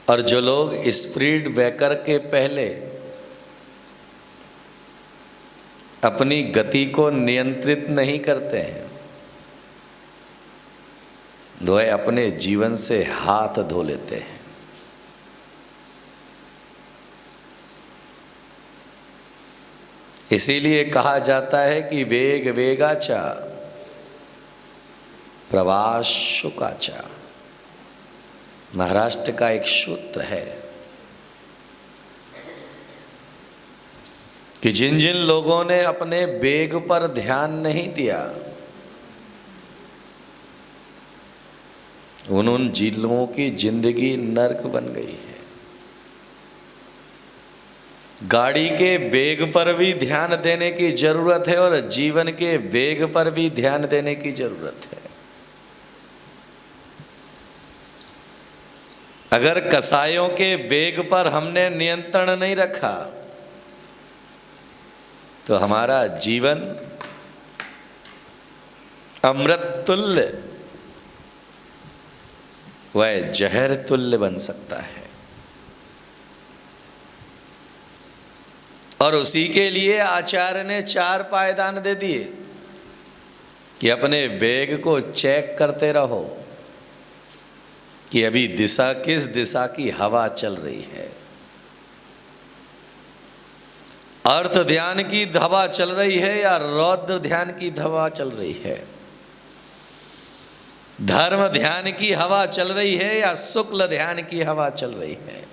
और जो लोग स्पीड ब्रेकर के पहले अपनी गति को नियंत्रित नहीं करते हैं, वह अपने जीवन से हाथ धो लेते हैं। इसीलिए कहा जाता है कि वेग वेगाचा प्रवास शुकाचा। महाराष्ट्र का एक सूत्र है कि जिन जिन लोगों ने अपने वेग पर ध्यान नहीं दिया, उन जिन लोगों की जिंदगी नर्क बन गई है। गाड़ी के वेग पर भी ध्यान देने की जरूरत है और जीवन के वेग पर भी ध्यान देने की जरूरत है। अगर कसायों के वेग पर हमने नियंत्रण नहीं रखा तो हमारा जीवन अमृत तुल्य वह जहर तुल्य बन सकता है। और उसी के लिए आचार्य ने 4 पायदान दे दिए कि अपने वेग को चेक करते रहो कि अभी दिशा किस दिशा की हवा चल रही है। अर्थ ध्यान की हवा चल रही है या रौद्र ध्यान की हवा चल रही है। धर्म ध्यान की हवा चल रही है या शुक्ल ध्यान की हवा चल रही है।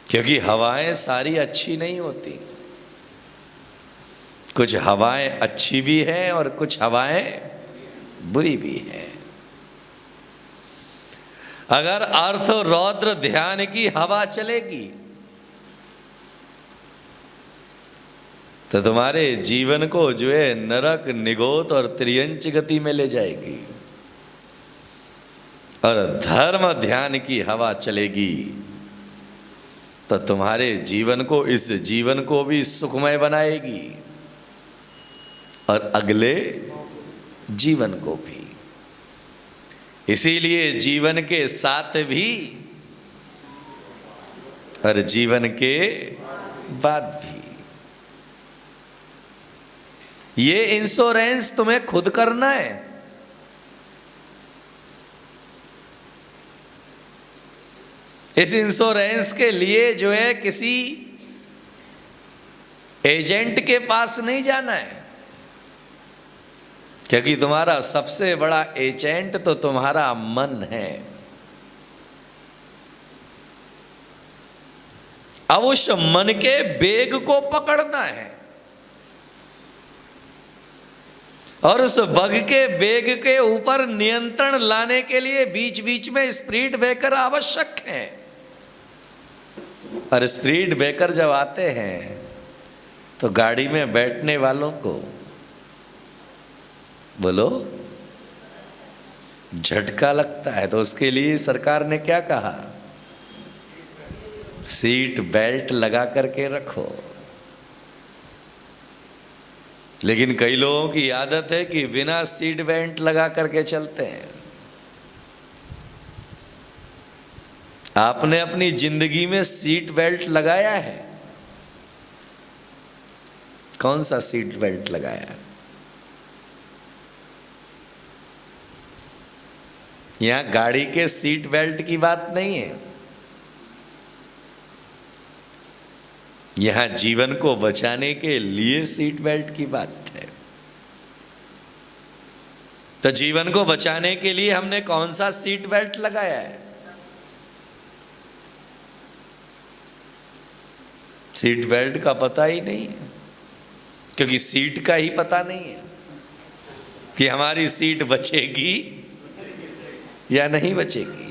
क्योंकि हवाएं सारी अच्छी नहीं होती, कुछ हवाएं अच्छी भी हैं और कुछ हवाएं बुरी भी हैं। अगर अर्थ रौद्र ध्यान की हवा चलेगी तो तुम्हारे जीवन को जो है नरक, निगोत और त्रियंच गति में ले जाएगी। और धर्म ध्यान की हवा चलेगी तो तुम्हारे जीवन को, इस जीवन को भी सुखमय बनाएगी और अगले जीवन को भी। इसीलिए जीवन के साथ भी और जीवन के बाद भी ये इंश्योरेंस तुम्हें खुद करना है। इस इंश्योरेंस के लिए जो है किसी एजेंट के पास नहीं जाना है, क्योंकि तुम्हारा सबसे बड़ा एजेंट तो तुम्हारा मन है। अब उस मन के वेग को पकड़ना है और उस बग के वेग के ऊपर नियंत्रण लाने के लिए बीच बीच में स्पीड ब्रेकर आवश्यक है। और स्पीड ब्रेकर जब आते हैं तो गाड़ी में बैठने वालों को बोलो झटका लगता है। तो उसके लिए सरकार ने क्या कहा? सीट बेल्ट लगा करके रखो। लेकिन कई लोगों की आदत है कि बिना सीट बेल्ट लगा करके चलते हैं। आपने अपनी जिंदगी में सीट बेल्ट लगाया है? कौन सा सीट बेल्ट लगाया? यहां गाड़ी के सीट बेल्ट की बात नहीं है, यहां जीवन को बचाने के लिए सीट बेल्ट की बात है। तो जीवन को बचाने के लिए हमने कौन सा सीट बेल्ट लगाया है? सीट बेल्ट का पता ही नहीं है, क्योंकि सीट का ही पता नहीं है कि हमारी सीट बचेगी या नहीं बचेगी।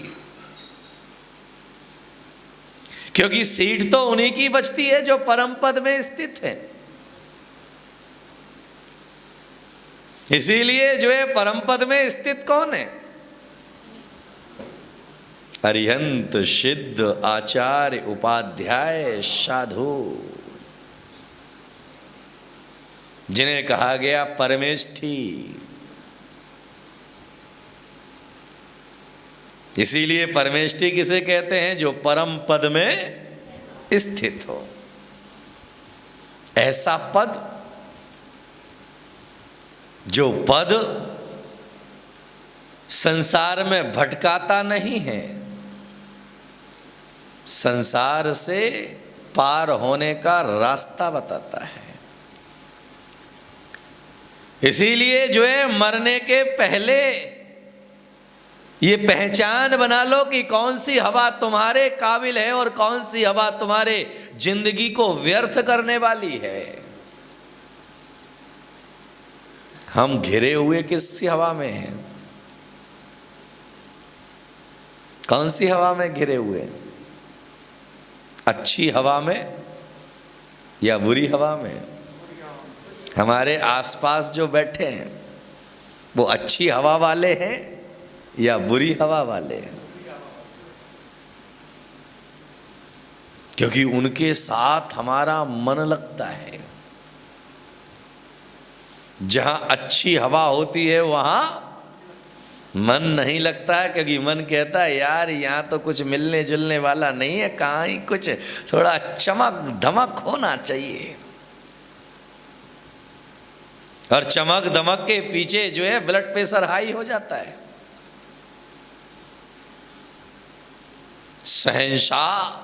क्योंकि सीट तो उन्हीं की बचती है जो परम पद में स्थित है। इसीलिए जो है परम पद में स्थित कौन है? अरिहंत सिद्ध आचार्य उपाध्याय साधु, जिन्हें कहा गया परमेष्ठी। इसीलिए परमेष्टि किसे कहते हैं? जो परम पद में स्थित हो। ऐसा पद, जो पद संसार में भटकाता नहीं है, संसार से पार होने का रास्ता बताता है। इसीलिए जो है मरने के पहले ये पहचान बना लो कि कौन सी हवा तुम्हारे काबिल है और कौन सी हवा तुम्हारे जिंदगी को व्यर्थ करने वाली है। हम घिरे हुए किस सी हवा में हैं? कौन सी हवा में घिरे हुए? अच्छी हवा में या बुरी हवा में? हमारे आसपास जो बैठे हैं वो अच्छी हवा वाले हैं या बुरी हवा वाले हैं? क्योंकि उनके साथ हमारा मन लगता है। जहां अच्छी हवा होती है वहां मन नहीं लगता है, क्योंकि मन कहता है यार यहां तो कुछ मिलने जुलने वाला नहीं है, कहां ही कुछ थोड़ा चमक धमक होना चाहिए। और चमक धमक के पीछे जो है ब्लड प्रेशर हाई हो जाता है। शहंशाह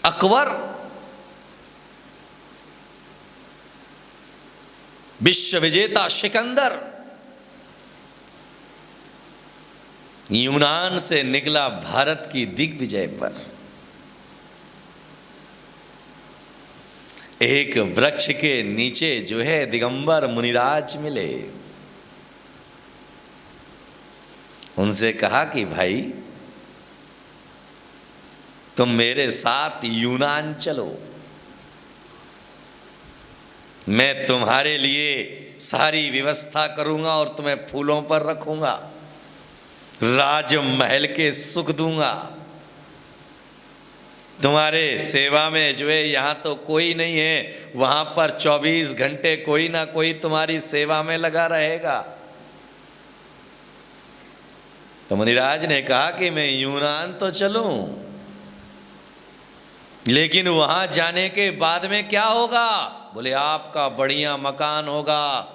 अकबर, विश्व विजेता सिकंदर यूनान से निकला भारत की दिग्विजय पर। एक वृक्ष के नीचे जो है दिगंबर मुनिराज मिले। उनसे कहा कि भाई तुम मेरे साथ यूनान चलो, मैं तुम्हारे लिए सारी व्यवस्था करूंगा और तुम्हें फूलों पर रखूंगा, राजमहल के सुख दूंगा, तुम्हारे सेवा में जो है यहाँ तो कोई नहीं है, वहां पर 24 घंटे कोई ना कोई तुम्हारी सेवा में लगा रहेगा। तो मुनिराज ने कहा कि मैं यूनान तो चलूं, लेकिन वहां जाने के बाद में क्या होगा? बोले आपका बढ़िया मकान होगा,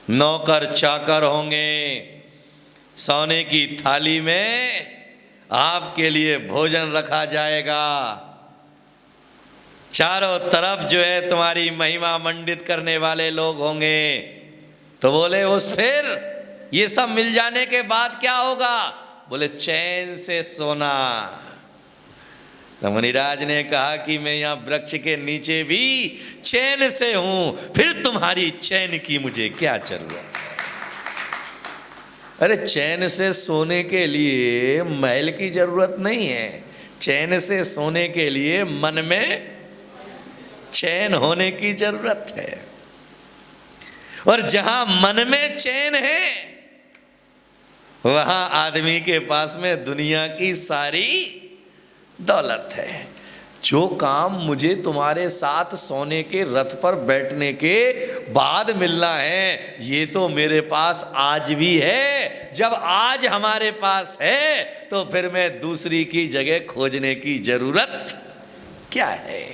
नौकर चाकर होंगे, सोने की थाली में आपके लिए भोजन रखा जाएगा, चारों तरफ जो है तुम्हारी महिमा मंडित करने वाले लोग होंगे। तो बोले उस फिर ये सब मिल जाने के बाद क्या होगा? बोले चैन से सोना। तो मुनिराज ने कहा कि मैं यहाँ वृक्ष के नीचे भी चैन से हूं, फिर तुम्हारी चैन की मुझे क्या जरूरत है? अरे चैन से सोने के लिए महल की जरूरत नहीं है, चैन से सोने के लिए मन में चैन होने की जरूरत है। और जहां मन में चैन है वहां आदमी के पास में दुनिया की सारी दौलत है। जो काम मुझे तुम्हारे साथ सोने के रथ पर बैठने के बाद मिलना है, ये तो मेरे पास आज भी है। जब आज हमारे पास है तो फिर मैं दूसरी की जगह खोजने की जरूरत क्या है?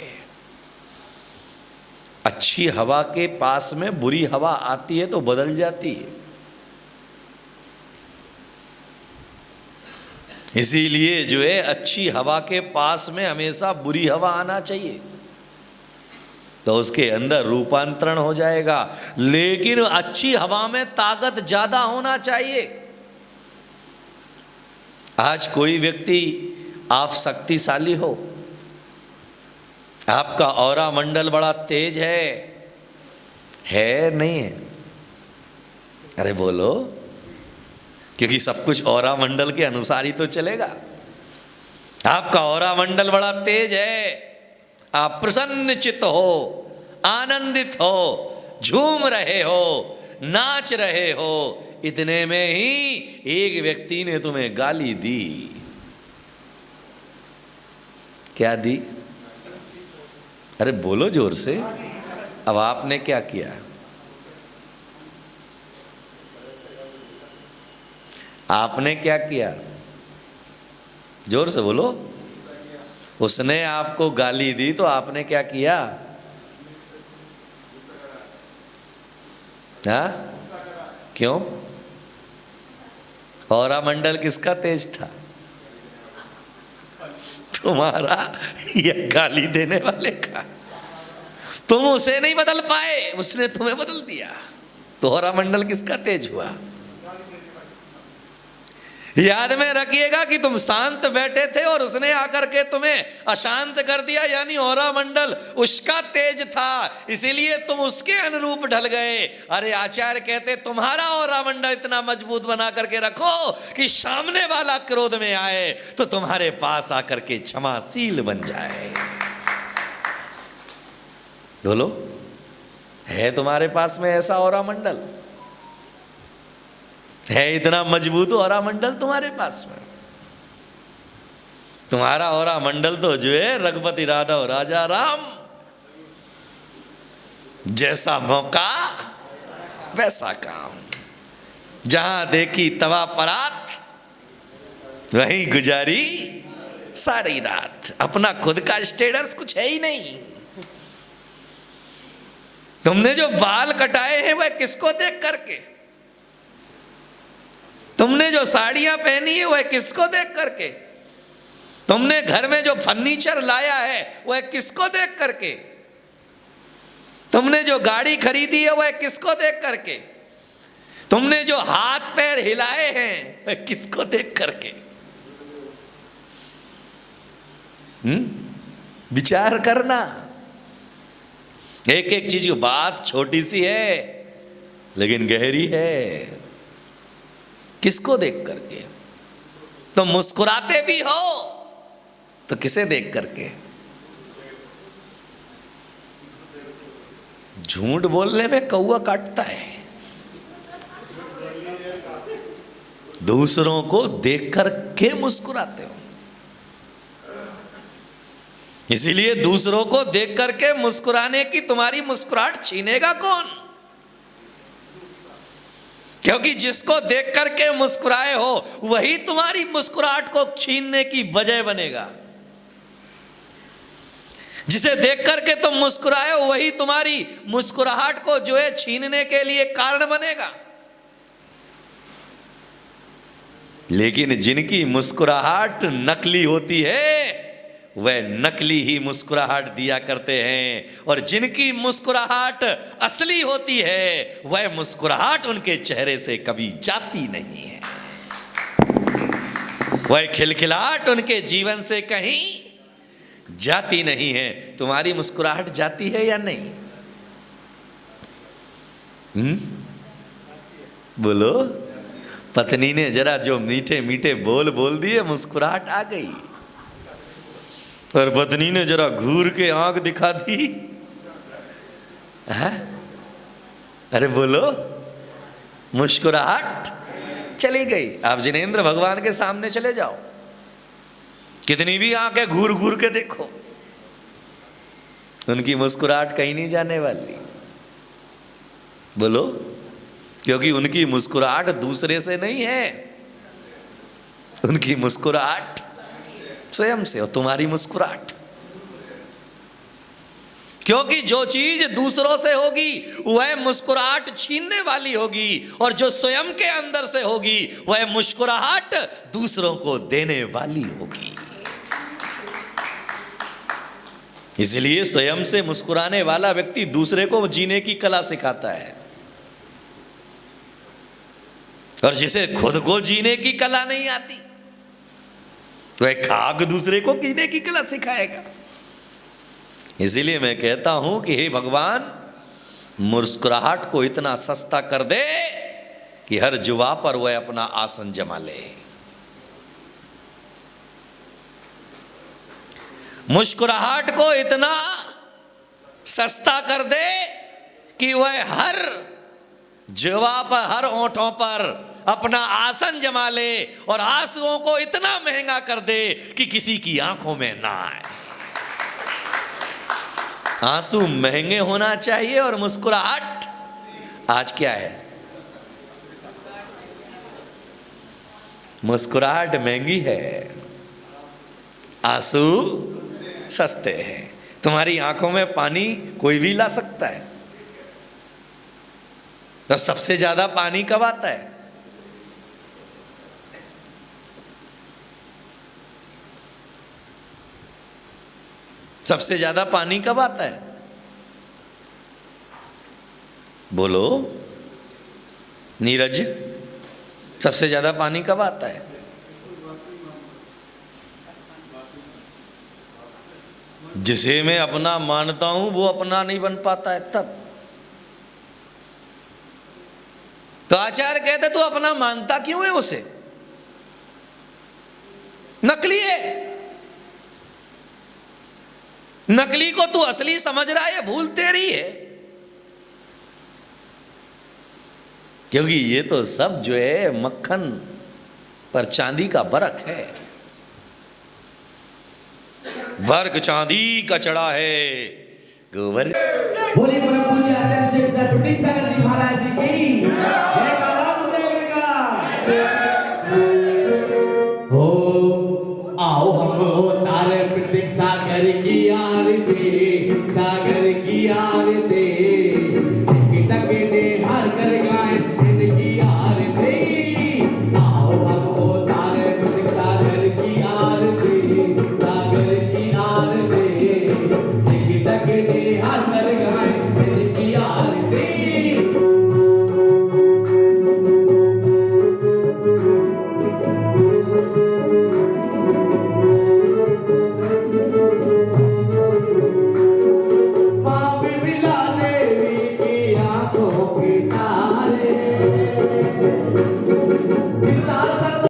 अच्छी हवा के पास में बुरी हवा आती है तो बदल जाती है। इसीलिए जो है अच्छी हवा के पास में हमेशा बुरी हवा आना चाहिए, तो उसके अंदर रूपांतरण हो जाएगा। लेकिन अच्छी हवा में ताकत ज्यादा होना चाहिए। आज कोई व्यक्ति आप शक्तिशाली हो, आपका ऑरा मंडल बड़ा तेज है नहीं है? अरे बोलो, क्योंकि सब कुछ ऑरा मंडल के अनुसार ही तो चलेगा। आपका ऑरा मंडल बड़ा तेज है, आप प्रसन्न चित्त हो, आनंदित हो, झूम रहे हो, नाच रहे हो, इतने में ही एक व्यक्ति ने तुम्हें गाली दी। क्या दी? अरे बोलो जोर से। अब आपने क्या किया? आपने क्या किया? जोर से बोलो। उसने आपको गाली दी तो आपने क्या किया? हाँ? क्यों? औरा मंडल किसका तेज था? तुम्हारा या गाली देने वाले का? तुम उसे नहीं बदल पाए, उसने तुम्हें बदल दिया। तो औरा मंडल किसका तेज हुआ? याद में रखिएगा कि तुम शांत बैठे थे और उसने आकर के तुम्हें अशांत कर दिया, यानी औरा मंडल उसका तेज था, इसीलिए तुम उसके अनुरूप ढल गए। अरे आचार्य कहते तुम्हारा औरा मंडल इतना मजबूत बना करके रखो कि सामने वाला क्रोध में आए तो तुम्हारे पास आकर के क्षमाशील बन जाए। बोलो, है तुम्हारे पास में ऐसा औरा मंडल? है इतना मजबूत औरा मंडल तुम्हारे पास में? तुम्हारा औरा मंडल तो जो है रघुपति राघव राजा राम, जैसा मौका वैसा काम, जहां देखी तवा परात वहीं गुजारी सारी रात। अपना खुद का स्टेटस कुछ है ही नहीं। तुमने जो बाल कटाए हैं वह किसको देख करके? तुमने जो साड़ियां पहनी है वह किसको देख करके? तुमने घर में जो फर्नीचर लाया है वह किसको देख करके? तुमने जो गाड़ी खरीदी है वह किसको देख करके? तुमने जो हाथ पैर हिलाए हैं वह किसको देख करके? विचार करना। एक एक चीज की बात छोटी सी है लेकिन गहरी है। किसको देख करके? तो मुस्कुराते भी हो तो किसे देख करके? झूठ बोलने में कौवा काटता है। दूसरों को देख करके मुस्कुराते हो, इसीलिए दूसरों को देख करके मुस्कुराने की तुम्हारी मुस्कुराहट छीनेगा कौन? क्योंकि जिसको देख करके मुस्कुराए हो वही तुम्हारी मुस्कुराहट को छीनने की वजह बनेगा। जिसे देख करके तुम मुस्कुराए हो वही तुम्हारी मुस्कुराहट को जो है छीनने के लिए कारण बनेगा। लेकिन जिनकी मुस्कुराहट नकली होती है वह नकली ही मुस्कुराहट दिया करते हैं, और जिनकी मुस्कुराहट असली होती है वह मुस्कुराहट उनके चेहरे से कभी जाती नहीं है। वह खिलखिलाहट उनके जीवन से कहीं जाती नहीं है। तुम्हारी मुस्कुराहट जाती है या नहीं? बोलो। पत्नी ने जरा जो मीठे मीठे बोल दिए, मुस्कुराहट आ गई। और पत्नी ने जरा घूर के आंख दिखा दी, अरे बोलो, मुस्कुराहट चली गई। आप जिनेंद्र भगवान के सामने चले जाओ, कितनी भी आंखें घूर घूर के देखो, उनकी मुस्कुराहट कहीं नहीं जाने वाली। बोलो, क्योंकि उनकी मुस्कुराहट दूसरे से नहीं है, उनकी मुस्कुराहट स्वयं से। और तुम्हारी मुस्कुराहट, क्योंकि जो चीज दूसरों से होगी वह मुस्कुराहट छीनने वाली होगी, और जो स्वयं के अंदर से होगी वह मुस्कुराहट दूसरों को देने वाली होगी। इसलिए स्वयं से मुस्कुराने वाला व्यक्ति दूसरे को जीने की कला सिखाता है, और जिसे खुद को जीने की कला नहीं आती तो एक खाक दूसरे को जीने की कला सिखाएगा। इसीलिए मैं कहता हूं कि हे भगवान, मुस्कुराहट को इतना सस्ता कर दे कि हर जुवा पर वह अपना आसन जमा ले। मुस्कुराहट को इतना सस्ता कर दे कि वह हर जुवा पर, हर होठों पर अपना आसन जमा ले, और आंसुओं को इतना महंगा कर दे कि किसी की आंखों में ना आए। आंसू महंगे होना चाहिए और मुस्कुराहट आज क्या है? मुस्कुराहट महंगी है, आंसू सस्ते हैं। तुम्हारी आंखों में पानी कोई भी ला सकता है, तो सबसे ज्यादा पानी कब आता है? सबसे ज्यादा पानी कब आता है? बोलो नीरज, सबसे ज्यादा पानी कब आता है? जिसे मैं अपना मानता हूं वो अपना नहीं बन पाता है तब। तो आचार्य कहते तू अपना मानता क्यों है उसे? नकली है। नकली को तू असली समझ रहा है, भूल तेरी है। क्योंकि ये तो सब जो है मक्खन पर चांदी का बरक है। वर्क चांदी का चढ़ा है गोबर। बोलिए परम पूज्य आचार्य श्री सर प्रतीक सागर जी महाराज जी की जय कालादेव का। हो आओ हम तारे प्रतीक सागर की आरती, सागर की आरती टकने हर कर गाए इनकी आरती। आओ हम तारे प्रतीक सागर की आरती, सागर की आरती टकने हर कर गाए इनकी आरती। माँ विमला देवी की आंखों के तारे